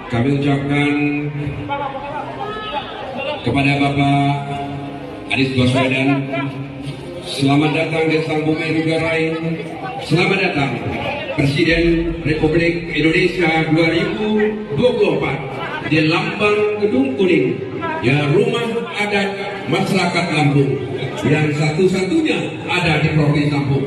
kami ucapkan kepada Bapak Anies Baswedan, selamat datang di Sang Bumi Negara. Selamat datang Presiden Republik Indonesia 2024 di Lambang Gedung Kuning, ya rumah adat masyarakat Lampung yang satu-satunya ada di Provinsi Lampung.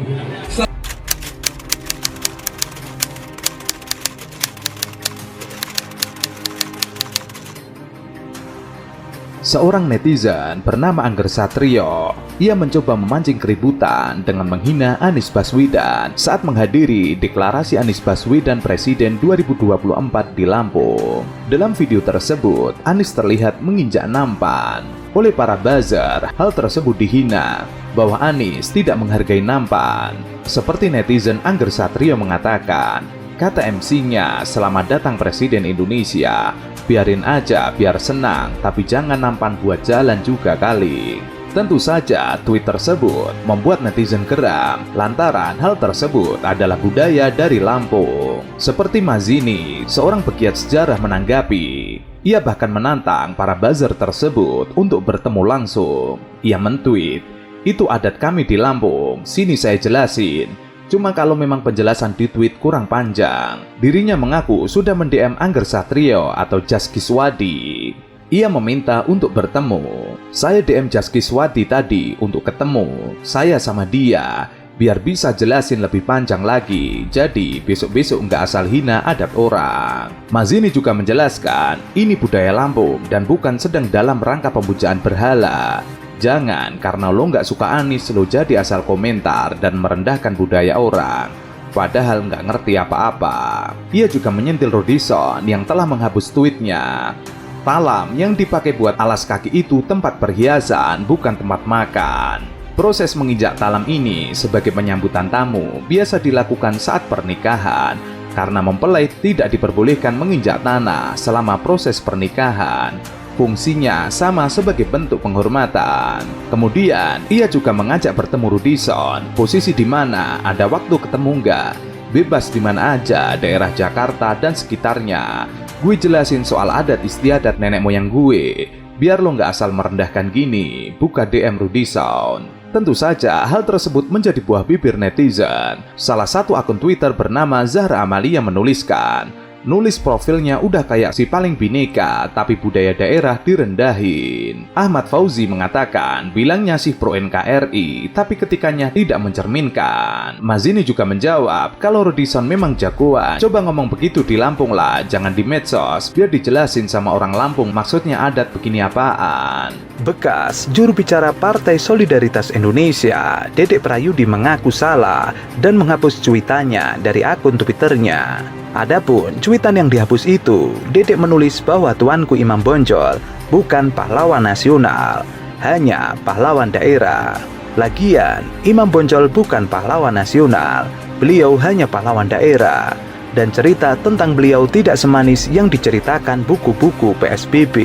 Seorang netizen bernama Angger Satrio, ia mencoba memancing keributan dengan menghina Anies Baswedan saat menghadiri deklarasi Anies Baswedan Presiden 2024 di Lampung. Dalam video tersebut, Anies terlihat menginjak nampan. Oleh para buzzer, hal tersebut dihina bahwa Anies tidak menghargai nampan. Seperti netizen Angger Satrio mengatakan, kata MC-nya, "Selamat datang Presiden Indonesia. Biarin aja biar senang, tapi jangan nampan buat jalan juga kali." Tentu saja tweet tersebut membuat netizen geram lantaran hal tersebut adalah budaya dari Lampung. Seperti Mazini, seorang pegiat sejarah menanggapi. Ia bahkan menantang para buzzer tersebut untuk bertemu langsung. Ia mentweet, "Itu adat kami di Lampung, sini saya jelasin. Cuma kalau memang penjelasan di tweet kurang panjang." Dirinya mengaku sudah mend-DM Angger Satrio atau Jaskiswadi. Ia meminta untuk bertemu. "Saya DM Jaskiswadi tadi untuk ketemu. Saya sama dia, biar bisa jelasin lebih panjang lagi. Jadi besok-besok nggak asal hina adat orang." Mazini juga menjelaskan, ini budaya Lampung dan bukan sedang dalam rangka pemujaan berhala. Jangan karena lo nggak suka Anies lo jadi asal komentar dan merendahkan budaya orang, padahal nggak ngerti apa-apa. Ia juga menyentil Rodison yang telah menghapus tweetnya. Talam yang dipakai buat alas kaki itu tempat perhiasan, bukan tempat makan. Proses menginjak talam ini sebagai penyambutan tamu biasa dilakukan saat pernikahan, karena mempelai tidak diperbolehkan menginjak tanah selama proses pernikahan. Fungsinya sama sebagai bentuk penghormatan. Kemudian, ia juga mengajak bertemu Rodison, posisi di mana ada waktu ketemu nggak? Bebas di mana aja, daerah Jakarta dan sekitarnya. Gue jelasin soal adat istiadat nenek moyang gue, biar lo nggak asal merendahkan gini, buka DM Rodison. Tentu saja hal tersebut menjadi buah bibir netizen. Salah satu akun Twitter bernama Zahra Amalia menuliskan, nulis profilnya udah kayak si paling bineka, tapi budaya daerah direndahin. Ahmad Fauzi mengatakan, bilangnya sih pro NKRI, tapi ketikanya tidak mencerminkan. Mazini juga menjawab, kalau Rodison memang jagoan, coba ngomong begitu di Lampung lah, jangan di medsos, biar dijelasin sama orang Lampung maksudnya adat begini apaan. Bekas juru bicara Partai Solidaritas Indonesia, Dedek Prayudi mengaku salah dan menghapus cuitannya dari akun Twitternya. Adapun cuitan yang dihapus itu, Dedek menulis bahwa tuanku Imam Bonjol bukan pahlawan nasional, hanya pahlawan daerah. Lagian, Imam Bonjol bukan pahlawan nasional, beliau hanya pahlawan daerah. Dan cerita tentang beliau tidak semanis yang diceritakan buku-buku PSBB.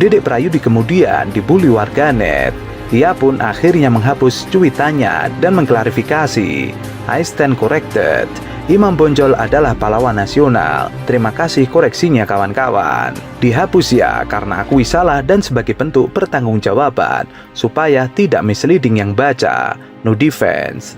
Dedek Prayudi kemudian dibully warganet. Ia pun akhirnya menghapus cuitannya dan mengklarifikasi, "I stand corrected. Imam Bonjol adalah pahlawan nasional. Terima kasih koreksinya kawan-kawan. Dihapus ya karena akui salah dan sebagai bentuk pertanggungjawaban supaya tidak misleading yang baca. No defense."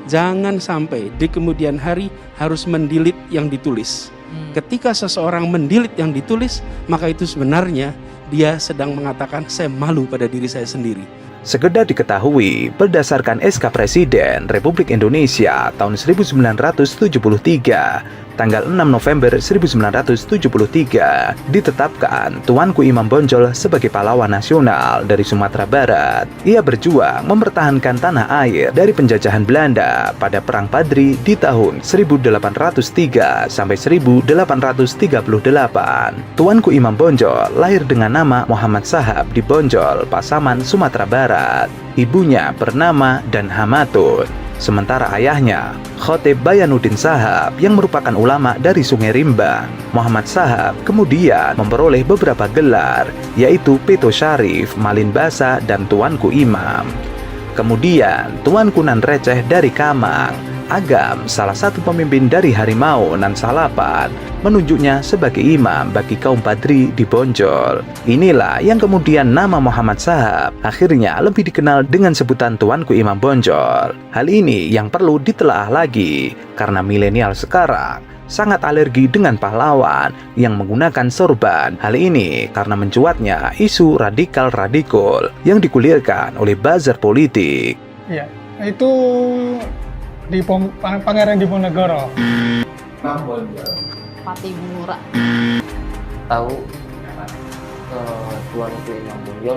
Jangan sampai di kemudian hari harus mendelete yang ditulis. Ketika seseorang mendelete yang ditulis, maka itu sebenarnya dia sedang mengatakan saya malu pada diri saya sendiri. Sekedar diketahui, berdasarkan SK Presiden Republik Indonesia tahun 1973, tanggal 6 November 1973, ditetapkan Tuanku Imam Bonjol sebagai pahlawan nasional dari Sumatera Barat. Ia berjuang mempertahankan tanah air dari penjajahan Belanda pada Perang Padri di tahun 1803 sampai 1838. Tuanku Imam Bonjol lahir dengan nama Muhammad Sahab di Bonjol, Pasaman, Sumatera Barat. Ibunya bernama Dan Hamatun. Sementara ayahnya, Khotib Bayanuddin Sahab yang merupakan ulama dari Sungai Rimbang. Muhammad Sahab kemudian memperoleh beberapa gelar, yaitu Peto Syarif, Malin Basa, dan Tuanku Imam. Kemudian, Tuanku Nan Receh dari Kamang, Agam, salah satu pemimpin dari Harimau Nan Salapan, menunjuknya sebagai imam bagi kaum Badri di Bonjol. Inilah yang kemudian nama Muhammad Shahab akhirnya lebih dikenal dengan sebutan Tuanku Imam Bonjol. Hal ini yang perlu ditelaah lagi, karena milenial sekarang sangat alergi dengan pahlawan yang menggunakan sorban. Hal ini karena mencuatnya isu radikal-radikal yang digulirkan oleh buzzer politik. Iya, itu di Pangeran Diponegoro. Pattimura. Tahu Tuanku Imam Bonjol.